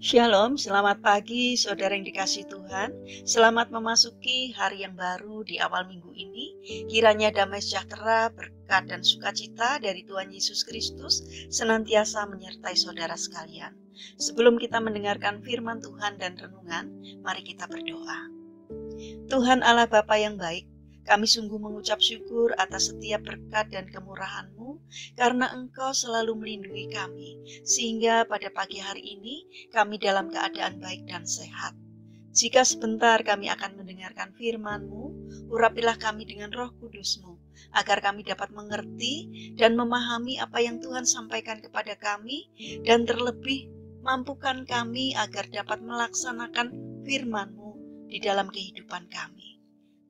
Shalom, selamat pagi saudara yang dikasihi Tuhan. Selamat memasuki hari yang baru di awal minggu ini. Kiranya damai sejahtera, berkat dan sukacita dari Tuhan Yesus Kristus senantiasa menyertai saudara sekalian. Sebelum kita mendengarkan firman Tuhan dan renungan, mari kita berdoa. Tuhan Allah Bapa yang baik, kami sungguh mengucap syukur atas setiap berkat dan kemurahan-Mu, karena Engkau selalu melindungi kami, sehingga pada pagi hari ini kami dalam keadaan baik dan sehat. Jika sebentar kami akan mendengarkan firman-Mu, urapilah kami dengan Roh Kudus-Mu, agar kami dapat mengerti dan memahami apa yang Tuhan sampaikan kepada kami, dan terlebih mampukan kami agar dapat melaksanakan firman-Mu di dalam kehidupan kami.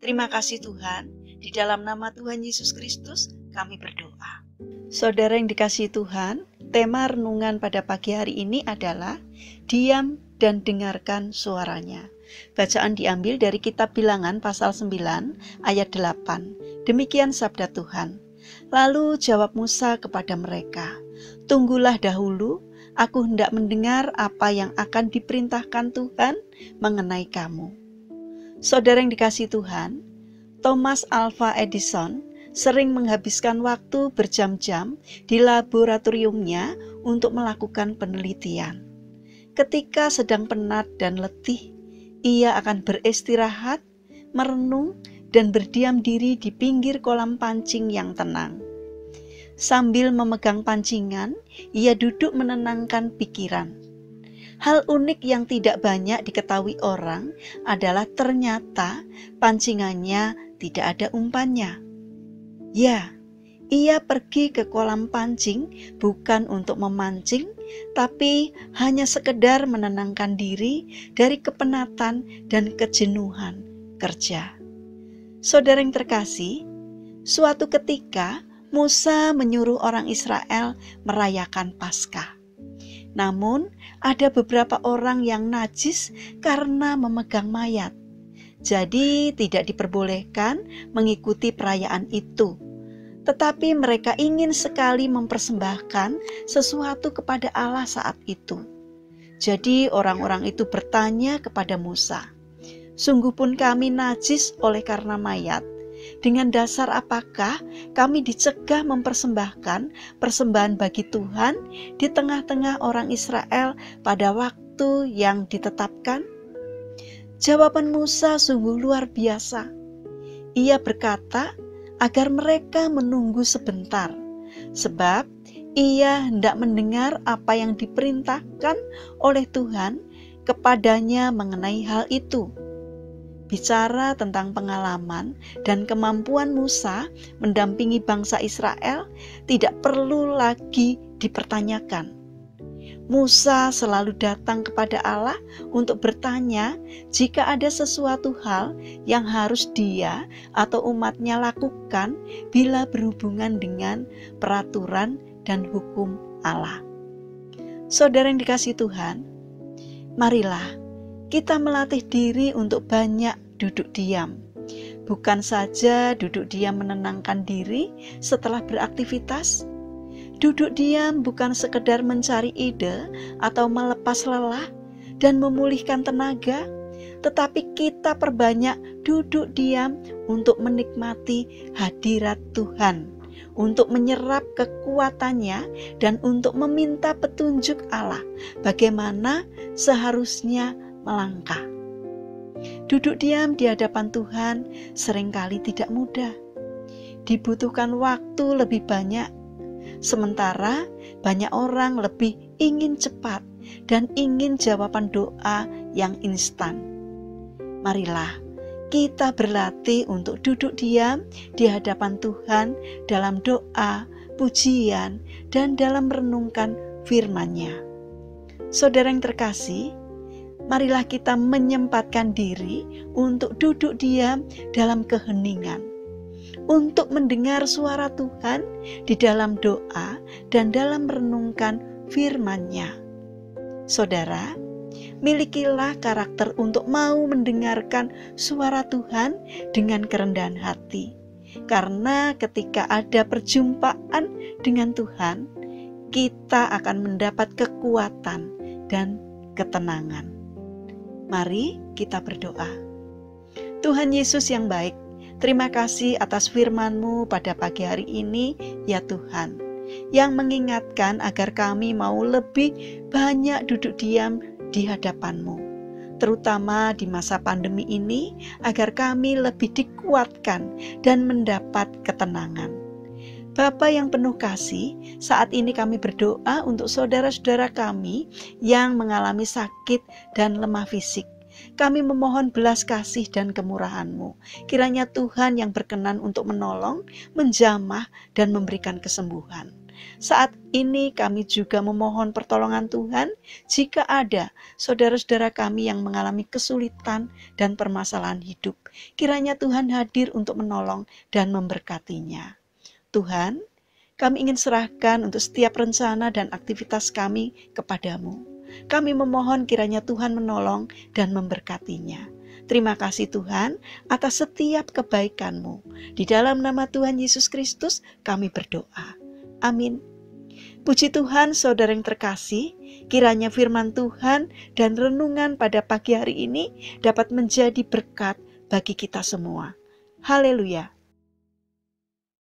Terima kasih Tuhan, di dalam nama Tuhan Yesus Kristus kami berdoa. Saudara yang dikasihi Tuhan, tema renungan pada pagi hari ini adalah diam dan dengarkan suaranya. Bacaan diambil dari kitab Bilangan pasal 9 ayat 8. Demikian sabda Tuhan. Lalu jawab Musa kepada mereka, "Tunggulah dahulu, aku hendak mendengar apa yang akan diperintahkan Tuhan mengenai kamu." Saudara yang dikasihi Tuhan, Thomas Alva Edison sering menghabiskan waktu berjam-jam di laboratoriumnya untuk melakukan penelitian. Ketika sedang penat dan letih, ia akan beristirahat, merenung, dan berdiam diri di pinggir kolam pancing yang tenang. Sambil memegang pancingan, ia duduk menenangkan pikiran. Hal unik yang tidak banyak diketahui orang adalah ternyata pancingannya tidak ada umpannya. Ya, ia pergi ke kolam pancing bukan untuk memancing, tapi hanya sekedar menenangkan diri dari kepenatan dan kejenuhan kerja. Saudara yang terkasih, suatu ketika Musa menyuruh orang Israel merayakan Paskah. Namun, ada beberapa orang yang najis karena memegang mayat. Jadi, tidak diperbolehkan mengikuti perayaan itu. Tetapi mereka ingin sekali mempersembahkan sesuatu kepada Allah saat itu. Jadi, orang-orang itu bertanya kepada Musa, "Sungguh pun kami najis oleh karena mayat. Dengan dasar apakah kami dicegah mempersembahkan persembahan bagi Tuhan di tengah-tengah orang Israel pada waktu yang ditetapkan?" Jawaban Musa sungguh luar biasa. Ia berkata agar mereka menunggu sebentar, sebab ia hendak mendengar apa yang diperintahkan oleh Tuhan kepadanya mengenai hal itu. Bicara tentang pengalaman dan kemampuan Musa mendampingi bangsa Israel tidak perlu lagi dipertanyakan. Musa selalu datang kepada Allah untuk bertanya jika ada sesuatu hal yang harus dia atau umatnya lakukan bila berhubungan dengan peraturan dan hukum Allah. Saudara yang dikasihi Tuhan, marilah kita melatih diri untuk banyak duduk diam. Bukan saja duduk diam menenangkan diri setelah beraktivitas. Duduk diam bukan sekedar mencari ide atau melepas lelah dan memulihkan tenaga, tetapi kita perbanyak duduk diam untuk menikmati hadirat Tuhan, untuk menyerap kekuatannya dan untuk meminta petunjuk Allah bagaimana seharusnya melangkah. Duduk diam di hadapan Tuhan seringkali tidak mudah. Dibutuhkan waktu lebih banyak. Sementara banyak orang lebih ingin cepat dan ingin jawaban doa yang instan. Marilah kita berlatih untuk duduk diam di hadapan Tuhan dalam doa, pujian, dan dalam merenungkan firman-Nya. Saudara yang terkasih, marilah kita menyempatkan diri untuk duduk diam dalam keheningan, untuk mendengar suara Tuhan di dalam doa dan dalam merenungkan firman-Nya. Saudara, milikilah karakter untuk mau mendengarkan suara Tuhan dengan kerendahan hati. Karena ketika ada perjumpaan dengan Tuhan, kita akan mendapat kekuatan dan ketenangan. Mari kita berdoa. Tuhan Yesus yang baik, terima kasih atas firman-Mu pada pagi hari ini, ya Tuhan, yang mengingatkan agar kami mau lebih banyak duduk diam di hadapan-Mu, terutama di masa pandemi ini, agar kami lebih dikuatkan dan mendapat ketenangan. Bapa yang penuh kasih, saat ini kami berdoa untuk saudara-saudara kami yang mengalami sakit dan lemah fisik. Kami memohon belas kasih dan kemurahan-Mu. Kiranya Tuhan yang berkenan untuk menolong, menjamah, dan memberikan kesembuhan. Saat ini kami juga memohon pertolongan Tuhan jika ada saudara-saudara kami yang mengalami kesulitan dan permasalahan hidup. Kiranya Tuhan hadir untuk menolong dan memberkatinya. Tuhan, kami ingin serahkan untuk setiap rencana dan aktivitas kami kepadamu. Kami memohon kiranya Tuhan menolong dan memberkatinya. Terima kasih Tuhan atas setiap kebaikan-Mu. Di dalam nama Tuhan Yesus Kristus kami berdoa. Amin. Puji Tuhan, saudara yang terkasih, kiranya firman Tuhan dan renungan pada pagi hari ini dapat menjadi berkat bagi kita semua. Haleluya.